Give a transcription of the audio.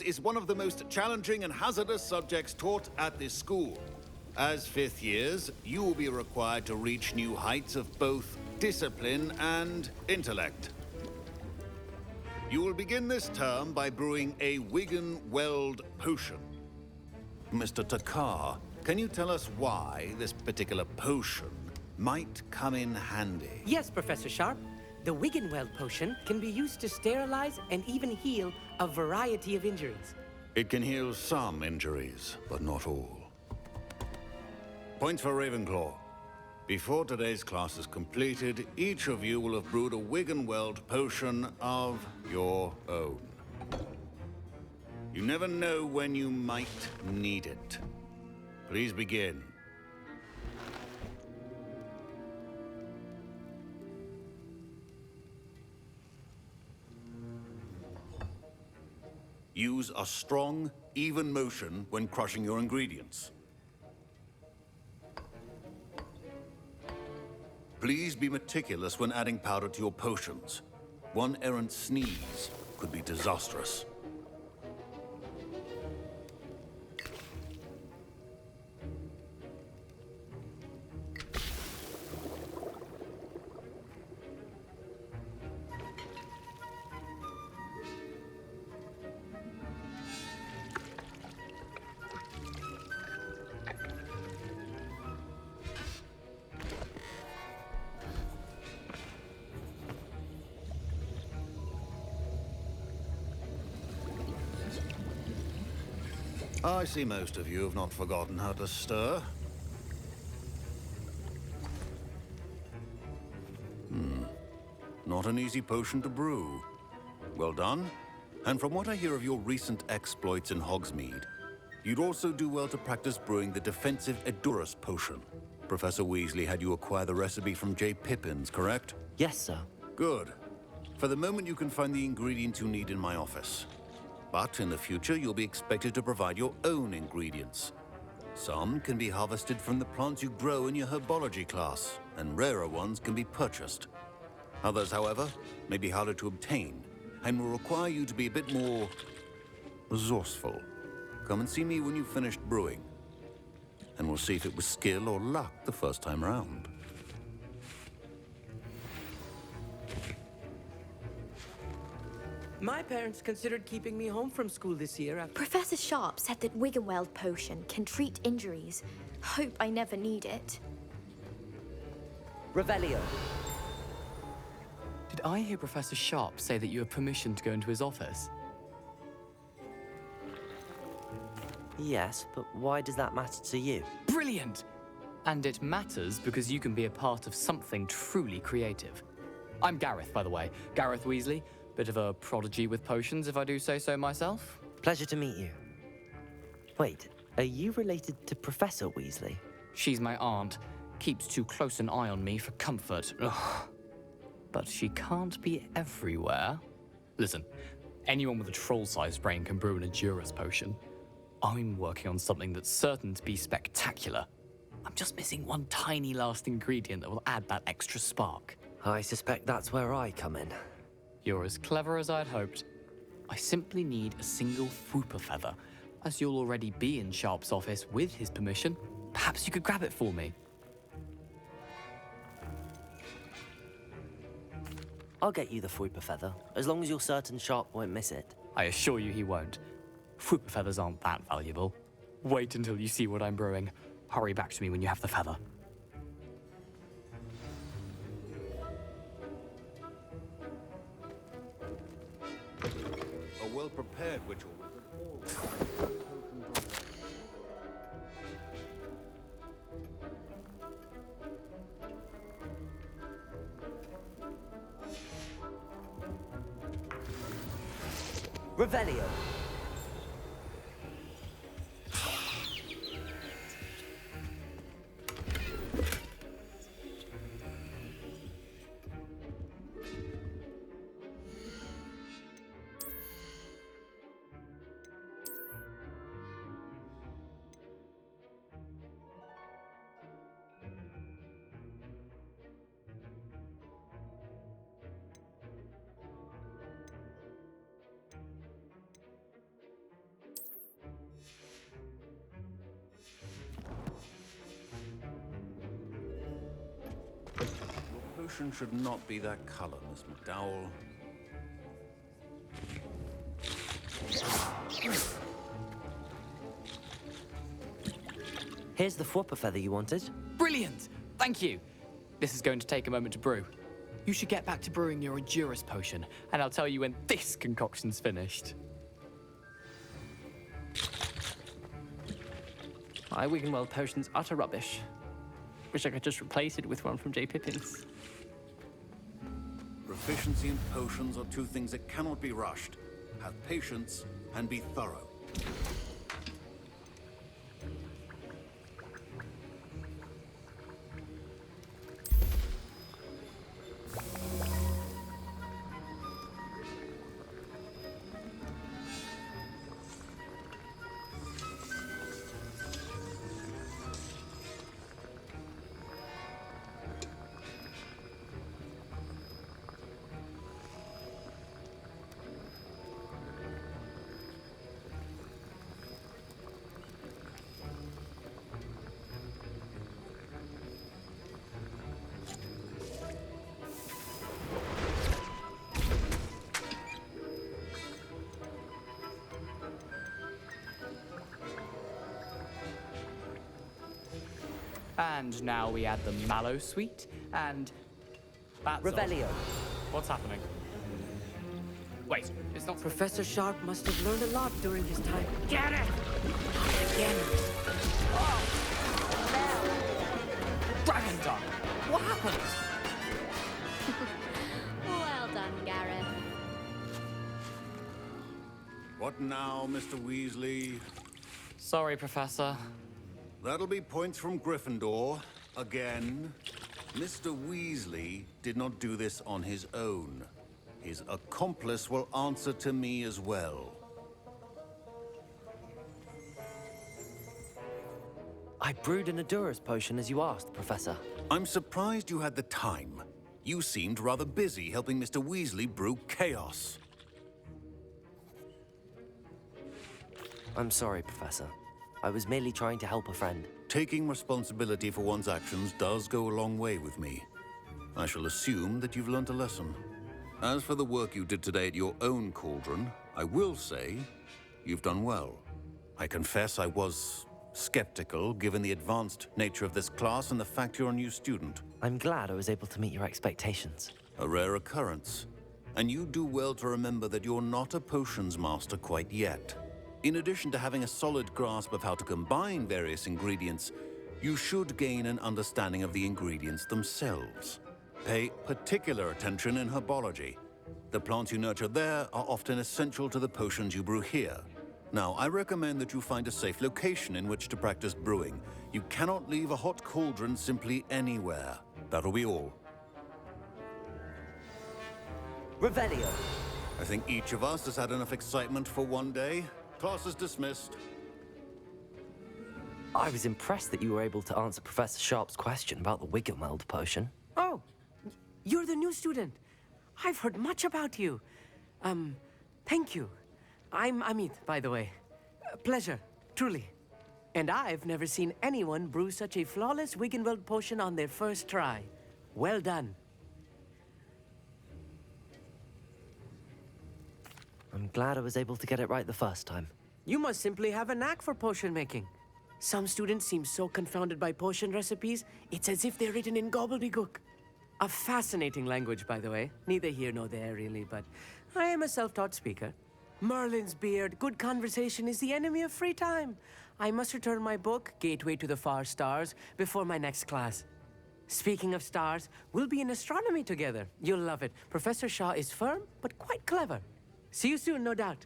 is one of the most challenging and hazardous subjects taught at this school. As fifth years, you will be required to reach new heights of both discipline and intellect. You will begin this term by brewing a Wiggen-Weld potion. Mr. Takar, can you tell us why this particular potion might come in handy? Yes, Professor Sharp. The Wiggen-Weld potion can be used to sterilize and even heal a variety of injuries. It can heal some injuries, but not all. Points for Ravenclaw. Before today's class is completed, each of you will have brewed a Wiggen-Weld potion of your own. You never know when you might need it. Please begin. Use a strong, even motion when crushing your ingredients. Please be meticulous when adding powder to your potions. One errant sneeze could be disastrous. I see most of you have not forgotten how to stir. Not an easy potion to brew. Well done. And from what I hear of your recent exploits in Hogsmeade, you'd also do well to practice brewing the defensive Edurus potion. Professor Weasley had you acquire the recipe from J. Pippins, correct? Yes, sir. Good. For the moment, you can find the ingredients you need in my office. But in the future, you'll be expected to provide your own ingredients. Some can be harvested from the plants you grow in your herbology class, and rarer ones can be purchased. Others, however, may be harder to obtain, and will require you to be a bit more resourceful. Come and see me when you've finished brewing, and we'll see if it was skill or luck the first time round. My parents considered keeping me home from school this year after... Professor Sharp said that Wiggen-Weld potion can treat injuries. Hope I never need it. Revelio. Did I hear Professor Sharp say that you have permission to go into his office? Yes, but why does that matter to you? Brilliant! And it matters because you can be a part of something truly creative. I'm Gareth, by the way. Gareth Weasley. Bit of a prodigy with potions, if I do say so myself. Pleasure to meet you. Wait, are you related to Professor Weasley? She's my aunt. Keeps too close an eye on me for comfort. Ugh. But she can't be everywhere. Listen, anyone with a troll-sized brain can brew an Edurus potion. I'm working on something that's certain to be spectacular. I'm just missing one tiny last ingredient that will add that extra spark. I suspect that's where I come in. You're as clever as I'd hoped. I simply need a single Fwooper feather. As you'll already be in Sharp's office with his permission, perhaps you could grab it for me. I'll get you the Fwooper feather, as long as you're certain Sharp won't miss it. I assure you he won't. Fwooper feathers aren't that valuable. Wait until you see what I'm brewing. Hurry back to me when you have the feather. A well-prepared ritual wizard Revelio. potion should not be that color, Miss McDowell. Here's the Whopper feather you wanted. Brilliant! Thank you! This is going to take a moment to brew. You should get back to brewing your Endurus potion, and I'll tell you when this concoction's finished. My Wiggenweld potion's utter rubbish. Wish I could just replace it with one from J. Pippin's. Proficiency and potions are two things that cannot be rushed. Have patience and be thorough. And now we add the Mallow Sweet, and that's Revelio. all. What's happening? Wait, it's not... Professor Sharp must have learned a lot during his time. Get it! Again. Dragon Dog! What happened? Well done, Gareth. What now, Mr. Weasley? Sorry, Professor. That'll be points from Gryffindor. Again. Mr. Weasley did not do this on his own. His accomplice will answer to me as well. I brewed an Endurus potion as you asked, Professor. I'm surprised you had the time. You seemed rather busy helping Mr. Weasley brew chaos. I'm sorry, Professor. I was merely trying to help a friend. Taking responsibility for one's actions does go a long way with me. I shall assume that you've learnt a lesson. As for the work you did today at your own cauldron, I will say you've done well. I confess I was skeptical, given the advanced nature of this class and the fact you're a new student. I'm glad I was able to meet your expectations. A rare occurrence. And you do well to remember that you're not a potions master quite yet. In addition to having a solid grasp of how to combine various ingredients, you should gain an understanding of the ingredients themselves. Pay particular attention in herbology. The plants you nurture there are often essential to the potions you brew here. Now, I recommend that you find a safe location in which to practice brewing. You cannot leave a hot cauldron simply anywhere. That'll be all. Revelio. I think each of us has had enough excitement for one day. Class is dismissed. I was impressed that you were able to answer Professor Sharp's question about the Wiggenweld potion. Oh, you're the new student. I've heard much about you. Thank you. I'm Amit, by the way. Pleasure, truly. And I've never seen anyone brew such a flawless Wiggenweld potion on their first try. Well done. I'm glad I was able to get it right the first time. You must simply have a knack for potion making. Some students seem so confounded by potion recipes, it's as if they're written in gobbledygook. A fascinating language, by the way. Neither here nor there, really, but I am a self-taught speaker. Merlin's beard, good conversation is the enemy of free time. I must return my book, Gateway to the Far Stars, before my next class. Speaking of stars, we'll be in astronomy together. You'll love it. Professor Shaw is firm, but quite clever. See you soon, no doubt.